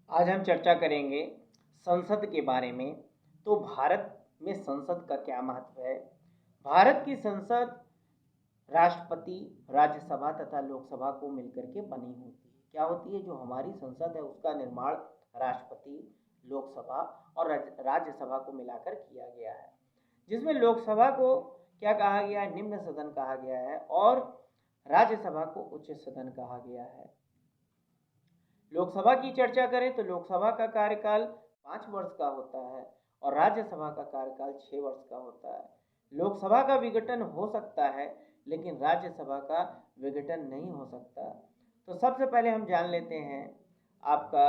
आज हम चर्चा करेंगे संसद के बारे में। तो भारत में संसद का क्या महत्व है। भारत की संसद राष्ट्रपति, राज्यसभा तथा लोकसभा को मिलकर के बनी होती है। क्या होती है? जो हमारी संसद है उसका निर्माण राष्ट्रपति, लोकसभा और राज्यसभा को मिलाकर किया गया है, जिसमें लोकसभा को क्या कहा गया है? निम्न सदन कहा गया है और राज्यसभा को उच्च सदन कहा गया है। लोकसभा की चर्चा करें तो लोकसभा का कार्यकाल 5 वर्ष का होता है और राज्यसभा का कार्यकाल 6 वर्ष का होता है। लोकसभा का विघटन हो सकता है लेकिन राज्यसभा का विघटन नहीं हो सकता। तो सबसे पहले हम जान लेते हैं आपका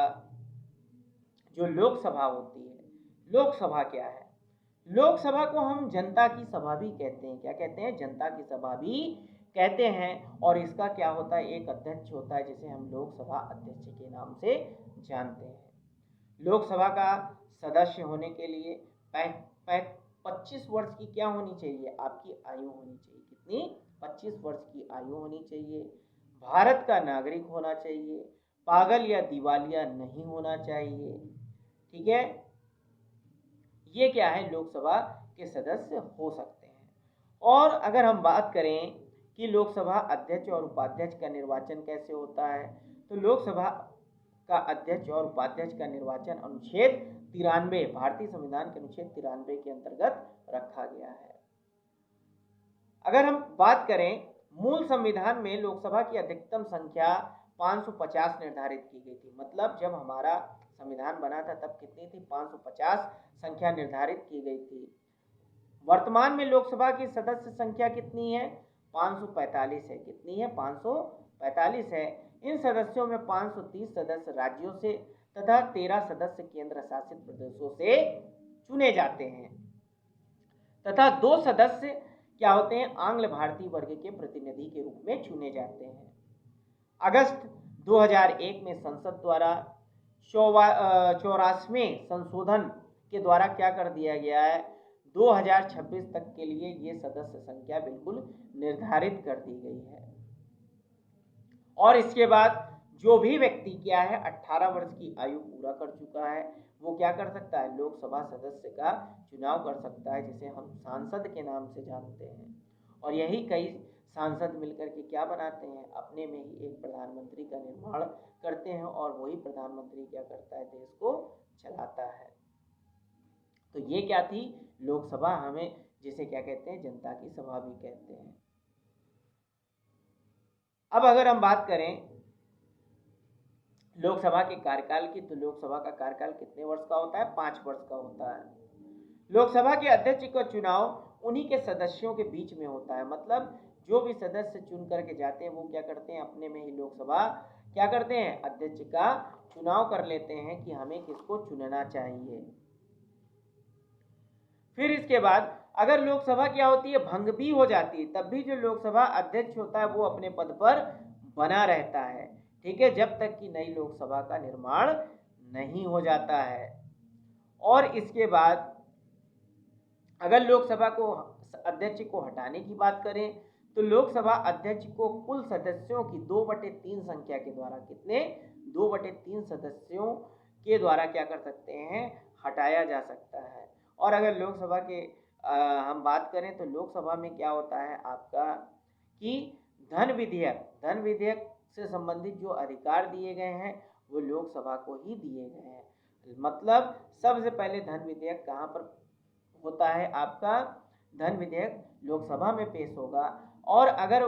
जो लोकसभा होती है, लोकसभा क्या है। लोकसभा को हम जनता की सभा भी कहते हैं। क्या कहते हैं? जनता की सभा भी कहते हैं। और इसका क्या होता है? एक अध्यक्ष होता है जिसे हम लोकसभा अध्यक्ष के नाम से जानते हैं। लोकसभा का सदस्य होने के लिए 25 वर्ष की क्या होनी चाहिए? आपकी आयु होनी चाहिए। कितनी? 25 वर्ष की आयु होनी चाहिए। भारत का नागरिक होना चाहिए। पागल या दिवालिया नहीं होना चाहिए। ठीक है, ये क्या है? लोकसभा के सदस्य हो सकते हैं। और अगर हम बात करें कि लोकसभा अध्यक्ष और उपाध्यक्ष का निर्वाचन कैसे होता है, तो लोकसभा का अध्यक्ष और उपाध्यक्ष का निर्वाचन अनुच्छेद 93 भारतीय संविधान के अनुच्छेद 93 के अंतर्गत रखा गया है। अगर हम बात करें, मूल संविधान में लोकसभा की अधिकतम संख्या 550 निर्धारित की गई थी। मतलब जब हमारा संविधान बना था तब कितनी थी? 550 संख्या निर्धारित की गई थी। वर्तमान में लोकसभा की सदस्य संख्या कितनी है? 545 है। कितनी है? 545 है। इन सदस्यों में 530 सदस्य राज्यों से तथा 13 सदस्य केंद्र शासित प्रदेशों से चुने जाते हैं तथा 2 सदस्य क्या होते हैं? आंग्ल भारतीय वर्ग के प्रतिनिधि के रूप में चुने जाते हैं। अगस्त 2001 में संसद द्वारा 84वें संशोधन के द्वारा क्या कर दिया गया है? 2026 तक के लिए ये सदस्य संख्या बिल्कुल निर्धारित कर दी गई है। और इसके बाद जो भी व्यक्ति क्या है 18 वर्ष की आयु पूरा कर चुका है वो क्या कर सकता है? लोकसभा सदस्य का चुनाव कर सकता है, जिसे हम सांसद के नाम से जानते हैं। और यही कई सांसद मिलकर के क्या बनाते हैं? अपने में ही एक प्रधानमंत्री का निर्माण करते हैं और वही प्रधानमंत्री क्या करता है? देश को चलाता है। तो ये क्या थी? लोकसभा, हमें जिसे क्या कहते हैं? जनता की सभा भी कहते हैं। अब अगर हम बात करें लोकसभा के कार्यकाल की, तो लोकसभा का कार्यकाल कितने वर्ष का होता है? 5 वर्ष का होता है। लोकसभा के अध्यक्ष का चुनाव उन्हीं के सदस्यों के बीच में होता है। मतलब जो भी सदस्य चुन करके जाते हैं वो क्या करते हैं? अपने में ही लोकसभा क्या करते हैं? अध्यक्ष का चुनाव कर लेते हैं कि हमें किसको चुनना चाहिए। फिर इसके बाद अगर लोकसभा क्या होती है? भंग भी हो जाती है, तब भी जो लोकसभा अध्यक्ष होता है वो अपने पद पर बना रहता है। ठीक है, जब तक कि नई लोकसभा का निर्माण नहीं हो जाता है। और इसके बाद अगर लोकसभा को अध्यक्ष को हटाने की बात करें तो लोकसभा अध्यक्ष को कुल सदस्यों की 2/3 संख्या के द्वारा, कितने? 2/3 सदस्यों के द्वारा क्या कर सकते हैं? हटाया जा सकता है। और अगर लोकसभा के हम बात करें तो लोकसभा में क्या होता है आपका कि धन विधेयक से संबंधित जो अधिकार दिए गए हैं वो लोकसभा को ही दिए गए हैं। मतलब सबसे पहले धन विधेयक कहाँ पर होता है? आपका धन विधेयक लोकसभा में पेश होगा और अगर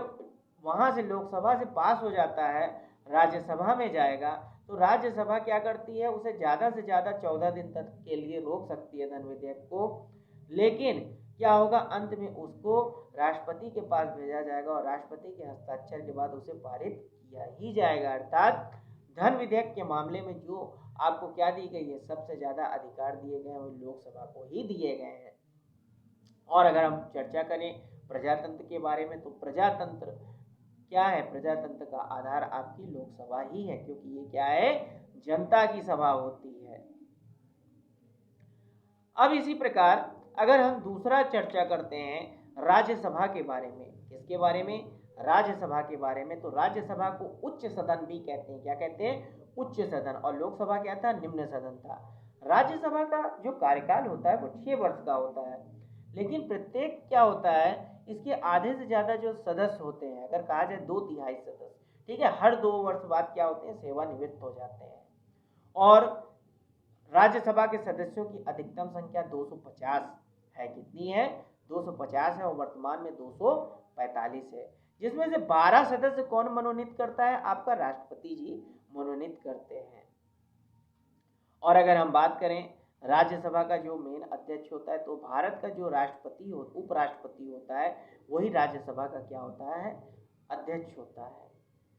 वहां से लोकसभा से पास हो जाता है, राज्यसभा में जाएगा तो राज्यसभा क्या करती है? उसे ज़्यादा से ज़्यादा 14 दिन तक के लिए रोक सकती है धन विधेयक को। लेकिन क्या होगा? अंत में उसको राष्ट्रपति के पास भेजा जाएगा और राष्ट्रपति के हस्ताक्षर के बाद उसे पारित किया ही जाएगा। अर्थात धन विधेयक के मामले में जो आपको क्या दी गई है? सबसे ज़्यादा अधिकार दिए गए हैं वो लोकसभा को ही दिए गए हैं। और अगर हम चर्चा करें प्रजातंत्र के बारे में तो प्रजातंत्र क्या है? प्रजातंत्र का आधार आपकी लोकसभा ही है, क्योंकि ये क्या है? जनता की सभा होती है। अब इसी प्रकार अगर हम दूसरा चर्चा करते हैं राज्यसभा के बारे में, किसके बारे में? राज्यसभा के बारे में। तो राज्यसभा को उच्च सदन भी कहते हैं। क्या कहते हैं? उच्च सदन और लोकसभा क्या था, निम्न सदन था। राज्यसभा का जो कार्यकाल होता है वो 6 वर्ष का होता है, लेकिन प्रत्येक क्या होता है, इसके आधे से ज्यादा जो सदस्य होते हैं, अगर कहा जाए 2/3 सदस्य, ठीक है, हर 2 वर्ष बाद क्या होते हैं, सेवानिवृत्त हो जाते हैं। और राज्यसभा के सदस्यों की अधिकतम संख्या 250 है। कितनी है, 250 है, और वर्तमान में 245 है, जिसमें से 12 सदस्य कौन मनोनीत करता है, आपका राष्ट्रपति जी मनोनीत करते हैं। और अगर हम बात करें राज्यसभा का जो मेन अध्यक्ष होता है, तो भारत का जो राष्ट्रपति उपराष्ट्रपति होता है, वही राज्यसभा का क्या होता है, अध्यक्ष होता है।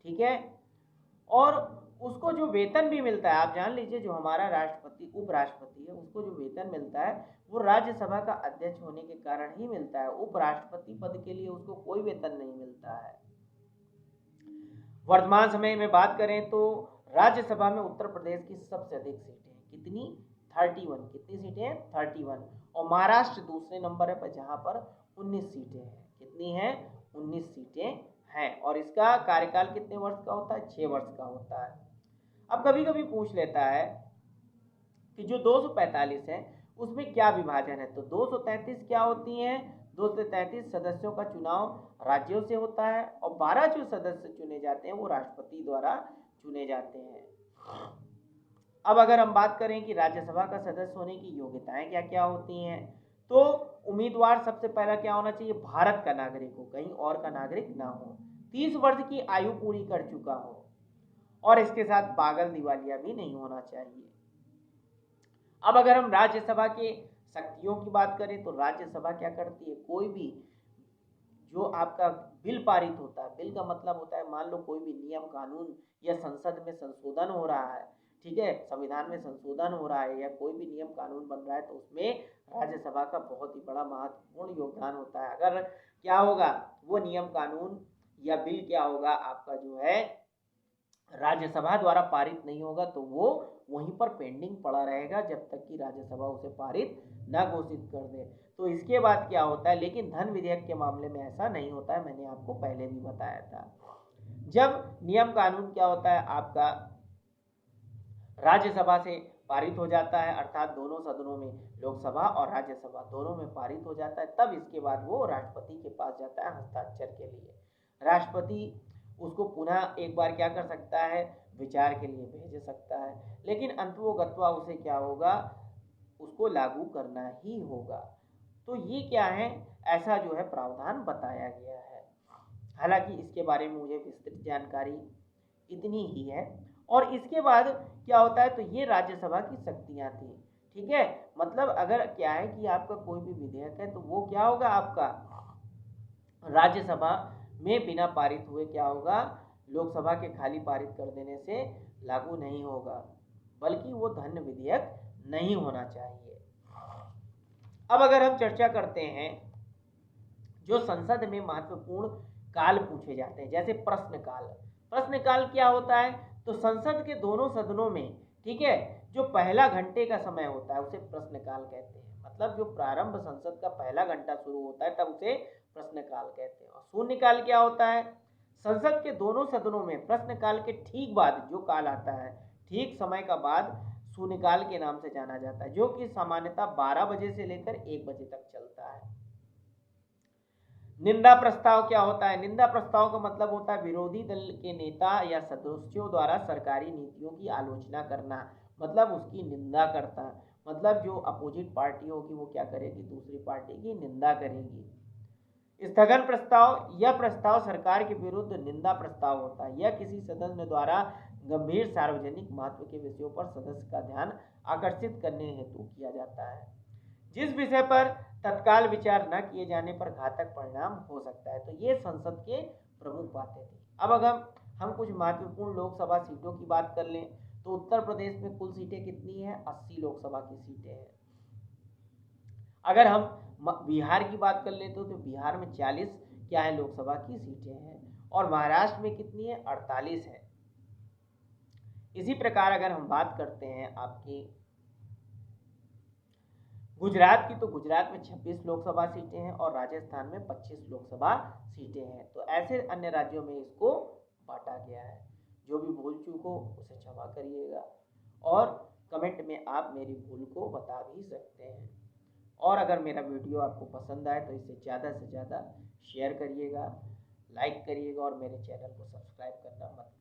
ठीक है, और उसको जो वेतन भी मिलता है, आप जान लीजिए, जो हमारा राष्ट्रपति उपराष्ट्रपति है, उसको जो वेतन मिलता है वो राज्यसभा का अध्यक्ष होने के कारण ही मिलता है। उपराष्ट्रपति पद के लिए उसको कोई वेतन नहीं मिलता है। वर्तमान समय में बात करें तो राज्यसभा में उत्तर प्रदेश की सबसे अधिक सीटें हैं। कितनी, 31। कितनी सीटें हैं, 31। और महाराष्ट्र दूसरे नंबर है पर, जहां पर 19 सीटें हैं। कितनी हैं, 19 सीटें हैं। और इसका कार्यकाल कितने वर्ष का होता है, 6 वर्ष का होता है। अब कभी कभी पूछ लेता है कि जो 245 है उसमें क्या विभाजन है, तो 233 क्या होती हैं, 233 सदस्यों का चुनाव राज्यों से होता है, और 12 जो सदस्य चुने जाते हैं वो राष्ट्रपति द्वारा चुने जाते हैं। अब अगर हम बात करें कि राज्यसभा का सदस्य होने की योग्यताएं क्या क्या होती हैं, तो उम्मीदवार सबसे पहला क्या होना चाहिए, भारत का नागरिक हो, कहीं और का नागरिक ना हो, 30 वर्ष की आयु पूरी कर चुका हो, और इसके साथ पागल दिवालिया भी नहीं होना चाहिए। अब अगर हम राज्यसभा के शक्तियों की बात करें तो राज्यसभा क्या करती है, कोई भी जो आपका बिल पारित होता है, बिल का मतलब होता है, मान लो कोई भी नियम कानून या संसद में संशोधन हो रहा है, ठीक है, संविधान में संशोधन हो रहा है या कोई भी नियम कानून बन रहा है, तो उसमें राज्यसभा का बहुत ही बड़ा महत्वपूर्ण योगदान होता है। अगर क्या होगा, वो नियम कानून या बिल क्या होगा, आपका जो है राज्यसभा द्वारा पारित नहीं होगा, तो वो वहीं पर पेंडिंग पड़ा रहेगा जब तक कि राज्यसभा उसे पारित न घोषित कर दे। तो इसके बाद क्या होता है, लेकिन धन विधेयक के मामले में ऐसा नहीं होता है, मैंने आपको पहले भी बताया था। जब नियम कानून क्या होता है आपका राज्यसभा से पारित हो जाता है, अर्थात दोनों सदनों में, लोकसभा और राज्यसभा दोनों में पारित हो जाता है, तब इसके बाद वो राष्ट्रपति के पास जाता है हस्ताक्षर के लिए। राष्ट्रपति उसको पुनः एक बार क्या कर सकता है, विचार के लिए भेज सकता है, लेकिन अंततोगत्वा उसे क्या होगा, उसको लागू करना ही होगा। तो ये क्या है, ऐसा जो है प्रावधान बताया गया है। हालांकि इसके बारे में मुझे विस्तृत जानकारी इतनी ही है। और इसके बाद क्या होता है, तो ये राज्यसभा की शक्तियां थी, ठीक है, मतलब अगर क्या है कि आपका कोई भी विधेयक है तो वो क्या होगा, आपका राज्यसभा में बिना पारित हुए क्या होगा, लोकसभा के खाली पारित कर देने से लागू नहीं होगा, बल्कि वो धन विधेयक नहीं होना चाहिए। अब अगर हम चर्चा करते हैं जो संसद में महत्वपूर्ण काल पूछे जाते हैं, जैसे प्रश्नकाल। प्रश्नकाल क्या होता है, तो संसद के दोनों सदनों में, ठीक है, जो पहला घंटे का समय होता है उसे प्रश्नकाल कहते हैं। मतलब जो प्रारंभ संसद का पहला घंटा शुरू होता है तब उसे प्रश्नकाल कहते हैं। और शून्यकाल क्या होता है, संसद के दोनों सदनों में प्रश्नकाल के ठीक बाद जो काल आता है, ठीक समय का बाद शून्यकाल के नाम से जाना जाता है, जो कि सामान्यतः 12 बजे से लेकर 1 बजे तक चलता है। निंदा प्रस्ताव क्या होता है, निंदा प्रस्ताव का मतलब होता है विरोधी दल के नेता या सदस्यों द्वारा सरकारी नीतियों की आलोचना करना, मतलब उसकी निंदा करता, मतलब जो अपोजिट पार्टी होगी वो क्या करेगी, दूसरी पार्टी की निंदा करेगी। स्थगन प्रस्ताव, यह प्रस्ताव सरकार के विरुद्ध निंदा प्रस्ताव होता है, यह किसी सदस्य द्वारा गंभीर सार्वजनिक महत्व के विषयों पर सदस्य का ध्यान आकर्षित करने हेतु किया जाता है, जिस विषय पर तत्काल विचार न किए जाने पर घातक परिणाम हो सकता है। तो ये संसद के प्रमुख बातें थी। अब अगर हम कुछ महत्वपूर्ण लोकसभा सीटों की बात कर लें तो उत्तर प्रदेश में कुल सीटें कितनी हैं, 80 लोकसभा की सीटें हैं। अगर हम बिहार की बात कर लेते तो बिहार में 40 क्या है, लोकसभा की सीटें हैं, और महाराष्ट्र में कितनी है, 48 है। इसी प्रकार अगर हम बात करते हैं आपकी गुजरात की, तो गुजरात में 26 लोकसभा सीटें हैं और राजस्थान में 25 लोकसभा सीटें हैं। तो ऐसे अन्य राज्यों में इसको बांटा गया है। जो भी भूल चूक हो उसे क्षमा करिएगा, और कमेंट में आप मेरी भूल को बता भी सकते हैं। और अगर मेरा वीडियो आपको पसंद आए तो इसे ज़्यादा से ज़्यादा शेयर करिएगा, लाइक करिएगा और मेरे चैनल को सब्सक्राइब करना मत